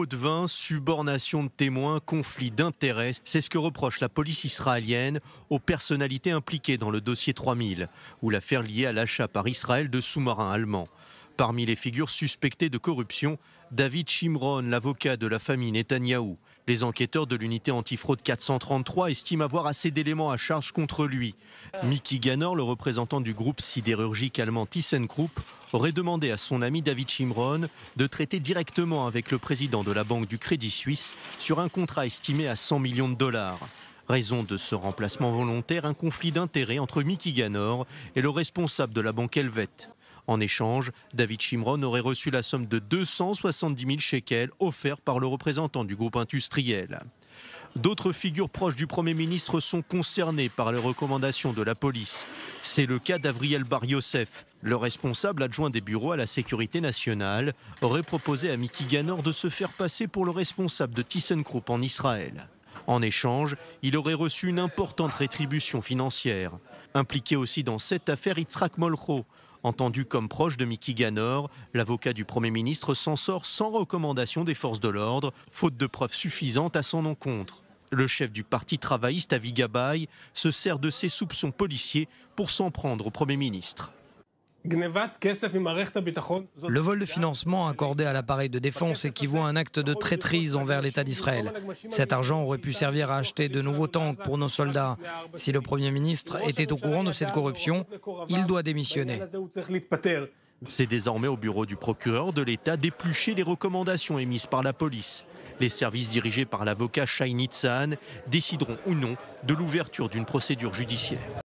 Pot de vin, subornation de témoins, conflit d'intérêts, c'est ce que reproche la police israélienne aux personnalités impliquées dans le dossier 3000, ou l'affaire liée à l'achat par Israël de sous-marins allemands. Parmi les figures suspectées de corruption, David Shimron, l'avocat de la famille Netanyahou. Les enquêteurs de l'unité antifraude 433 estiment avoir assez d'éléments à charge contre lui. Mickey Ganor, le représentant du groupe sidérurgique allemand ThyssenKrupp, aurait demandé à son ami David Shimron de traiter directement avec le président de la banque du Crédit Suisse sur un contrat estimé à 100 millions de dollars. Raison de ce remplacement volontaire, un conflit d'intérêts entre Mickey Ganor et le responsable de la banque helvète. En échange, David Shimron aurait reçu la somme de 270 000 shekels offerte par le représentant du groupe industriel. D'autres figures proches du Premier ministre sont concernées par les recommandations de la police. C'est le cas d'Avriel Bar Yosef. Le responsable adjoint des bureaux à la sécurité nationale aurait proposé à Mickey Ganor de se faire passer pour le responsable de ThyssenKrupp en Israël. En échange, il aurait reçu une importante rétribution financière. Impliqué aussi dans cette affaire, Yitzhak Molcho. Entendu comme proche de Mickey Ganor, l'avocat du Premier ministre s'en sort sans recommandation des forces de l'ordre, faute de preuves suffisantes à son encontre. Le chef du parti travailliste, Avi Gabay, se sert de ses soupçons policiers pour s'en prendre au Premier ministre. Le vol de financement accordé à l'appareil de défense équivaut à un acte de traîtrise envers l'État d'Israël. Cet argent aurait pu servir à acheter de nouveaux tanks pour nos soldats. Si le Premier ministre était au courant de cette corruption, il doit démissionner. C'est désormais au bureau du procureur de l'État d'éplucher les recommandations émises par la police. Les services dirigés par l'avocat Shai Nitzan décideront ou non de l'ouverture d'une procédure judiciaire.